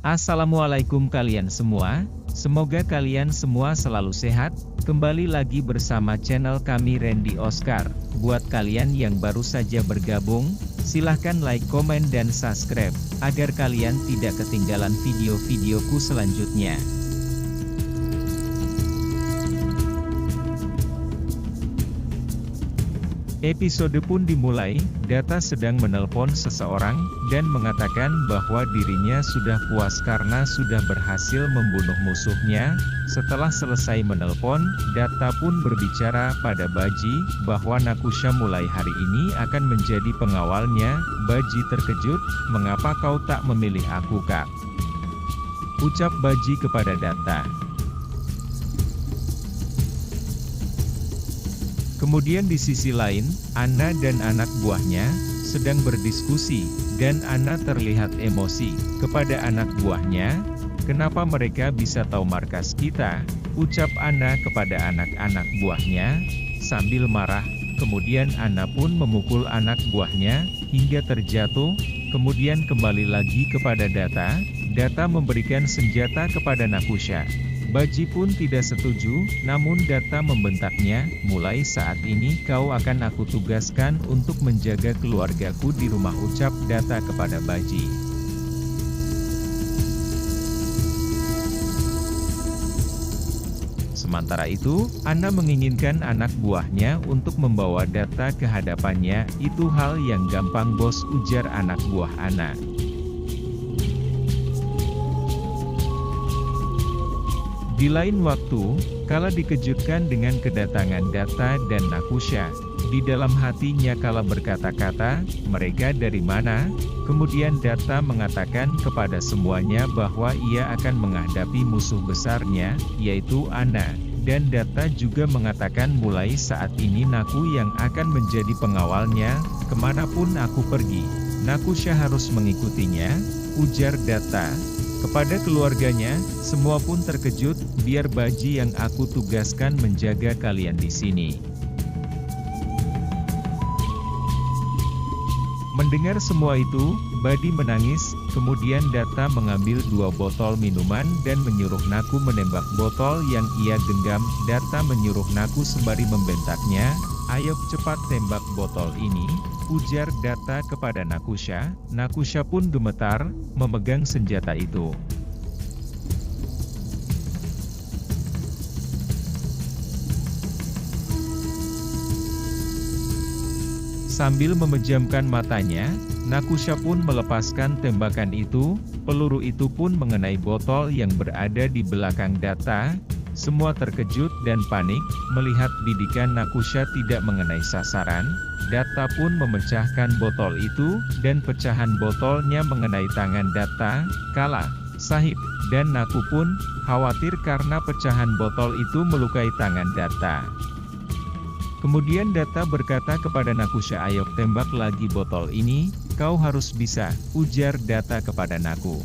Assalamualaikum kalian semua, semoga kalian semua selalu sehat. Kembali lagi bersama channel kami Randy Oscar. Buat kalian yang baru saja bergabung, silahkan like, komen, dan subscribe, agar kalian tidak ketinggalan video-videoku selanjutnya. Episode pun dimulai. Data sedang menelpon seseorang, dan mengatakan bahwa dirinya sudah puas karena sudah berhasil membunuh musuhnya. Setelah selesai menelpon, Data pun berbicara pada Baji, bahwa Nakusha mulai hari ini akan menjadi pengawalnya. Baji terkejut, "Mengapa kau tak memilih aku, Kak?" ucap Baji kepada Data. Kemudian di sisi lain, Anna dan anak buahnya sedang berdiskusi, dan Anna terlihat emosi. Kepada anak buahnya, "Kenapa mereka bisa tahu markas kita?" ucap Anna kepada anak-anak buahnya, sambil marah. Kemudian Anna pun memukul anak buahnya, hingga terjatuh. Kemudian kembali lagi kepada Data. Data memberikan senjata kepada Nakusha. Baji pun tidak setuju, namun Data membentaknya, "Mulai saat ini kau akan aku tugaskan untuk menjaga keluargaku di rumah," ucap Data kepada Baji. Sementara itu, Anna menginginkan anak buahnya untuk membawa Data ke hadapannya. "Itu hal yang gampang, bos," ujar anak buah Anna. Di lain waktu, Kala dikejutkan dengan kedatangan Data dan Nakusha. Di dalam hatinya Kala berkata-kata, "Mereka dari mana?" Kemudian Data mengatakan kepada semuanya bahwa ia akan menghadapi musuh besarnya, yaitu Anna. Dan Data juga mengatakan, "Mulai saat ini Naku yang akan menjadi pengawalnya, kemanapun aku pergi, Nakusha harus mengikutinya," ujar Data. Kepada keluarganya, semua pun terkejut. "Biar Baji yang aku tugaskan menjaga kalian di sini." Mendengar semua itu, Badi menangis. Kemudian Data mengambil 2 botol minuman dan menyuruh Naku menembak botol yang ia genggam. Data menyuruh Naku sembari membentaknya, "Ayo cepat tembak botol ini," ujar Data kepada Nakusha. Nakusha pun gemetar, memegang senjata itu. Sambil memejamkan matanya, Nakusha pun melepaskan tembakan itu. Peluru itu pun mengenai botol yang berada di belakang Data. Semua terkejut dan panik, melihat bidikan Nakusha tidak mengenai sasaran. Data pun memecahkan botol itu, dan pecahan botolnya mengenai tangan Data, Kala, Sahib, dan Naku pun khawatir karena pecahan botol itu melukai tangan Data. Kemudian Data berkata kepada Nakusha, "Ayo tembak lagi botol ini, kau harus bisa," ujar Data kepada Naku.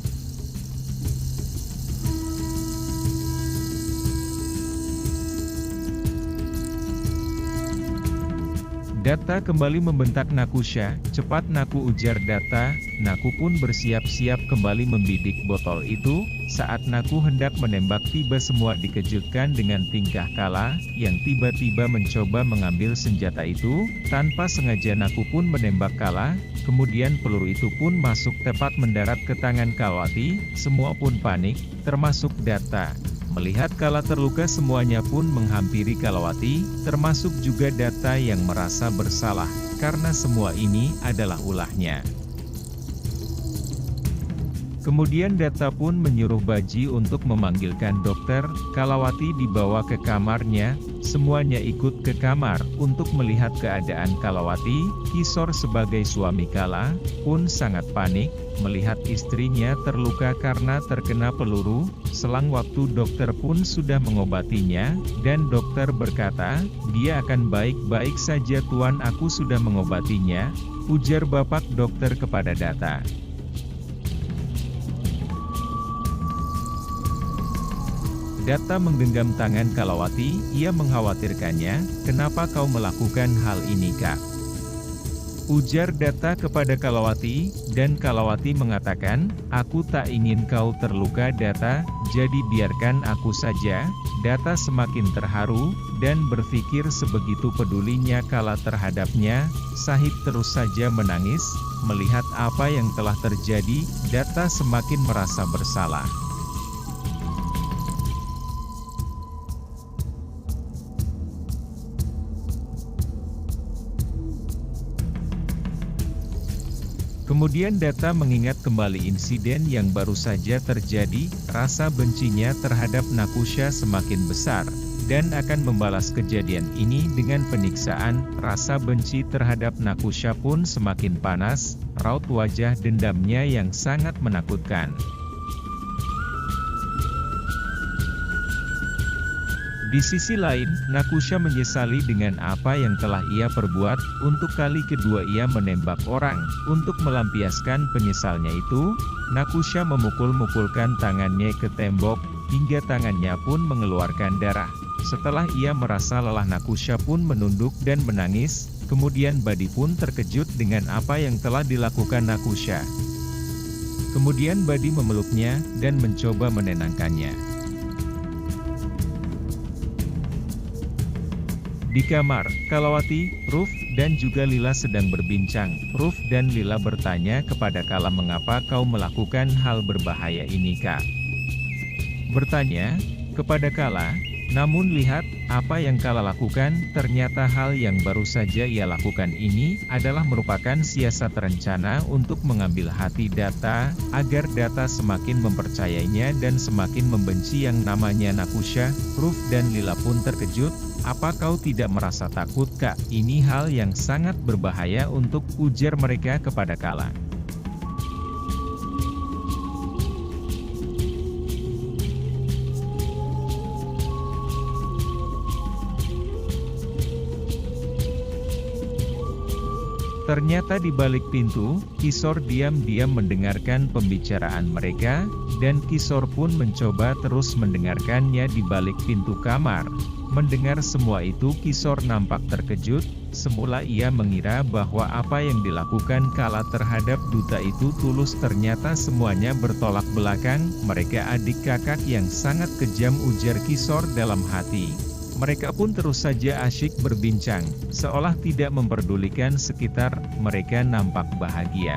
Data kembali membentak Nakusha. "Cepat Naku," ujar Data. Naku pun bersiap-siap kembali membidik botol itu. Saat Naku hendak menembak, tiba semua dikejutkan dengan tingkah Kala, yang tiba-tiba mencoba mengambil senjata itu. Tanpa sengaja Naku pun menembak Kala, kemudian peluru itu pun masuk tepat mendarat ke tangan Kalawati. Semua pun panik, termasuk Data. Melihat Kala terluka, semuanya pun menghampiri Kalawati, termasuk juga Data yang merasa bersalah, karena semua ini adalah ulahnya. Kemudian Data pun menyuruh Baji untuk memanggilkan dokter. Kalawati dibawa ke kamarnya. Semuanya ikut ke kamar untuk melihat keadaan Kalawati. Kisor sebagai suami Kala pun sangat panik, melihat istrinya terluka karena terkena peluru. Selang waktu dokter pun sudah mengobatinya, dan dokter berkata, "Dia akan baik-baik saja Tuan, aku sudah mengobatinya," ujar bapak dokter kepada Data. Data menggenggam tangan Kalawati, ia mengkhawatirkannya. "Kenapa kau melakukan hal ini, Kak?" Ujar Datta kepada Kalawati, dan Kalawati mengatakan, "Aku tak ingin kau terluka Datta, jadi biarkan aku saja." Datta semakin terharu, dan berpikir sebegitu pedulinya Kala terhadapnya, Sahib terus saja menangis. Melihat apa yang telah terjadi, Datta semakin merasa bersalah. Kemudian Datta mengingat kembali insiden yang baru saja terjadi, rasa bencinya terhadap Nakusha semakin besar, dan akan membalas kejadian ini dengan penyiksaan. Rasa benci terhadap Nakusha pun semakin panas, raut wajah dendamnya yang sangat menakutkan. Di sisi lain, Nakusha menyesali dengan apa yang telah ia perbuat. Untuk kali kedua ia menembak orang. Untuk melampiaskan penyesalnya itu, Nakusha memukul-mukulkan tangannya ke tembok, hingga tangannya pun mengeluarkan darah. Setelah ia merasa lelah, Nakusha pun menunduk dan menangis. Kemudian Badi pun terkejut dengan apa yang telah dilakukan Nakusha. Kemudian Badi memeluknya, dan mencoba menenangkannya. Di kamar, Kalawati, Ruf, dan juga Lila sedang berbincang. Ruf dan Lila bertanya kepada Kala, "Mengapa kau melakukan hal berbahaya ini, Kak?" Bertanya kepada Kala, namun lihat apa yang Kala lakukan. Ternyata hal yang baru saja ia lakukan ini adalah merupakan siasat rencana untuk mengambil hati Datta, agar Datta semakin mempercayainya dan semakin membenci yang namanya Nakusha. Ruf dan Lila pun terkejut. "Apa kau tidak merasa takut, Kak? Ini hal yang sangat berbahaya untuk," ujar mereka kepada Kala. Ternyata di balik pintu, Kisor diam-diam mendengarkan pembicaraan mereka, dan Kisor pun mencoba terus mendengarkannya di balik pintu kamar. Mendengar semua itu, Kisor nampak terkejut. Semula ia mengira bahwa apa yang dilakukan Kala terhadap duta itu tulus, ternyata semuanya bertolak belakang. "Mereka adik kakak yang sangat kejam," ujar Kisor dalam hati. Mereka pun terus saja asyik berbincang, seolah tidak memperdulikan sekitar. Mereka nampak bahagia.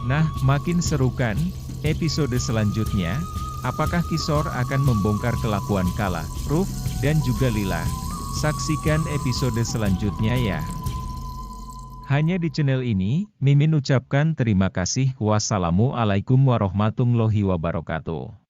Nah, makin seru kan episode selanjutnya? Apakah Kisor akan membongkar kelakuan Kala, Ruf, dan juga Lila? Saksikan episode selanjutnya ya. Hanya di channel ini, Mimin ucapkan terima kasih. Wassalamualaikum warahmatullahi wabarakatuh.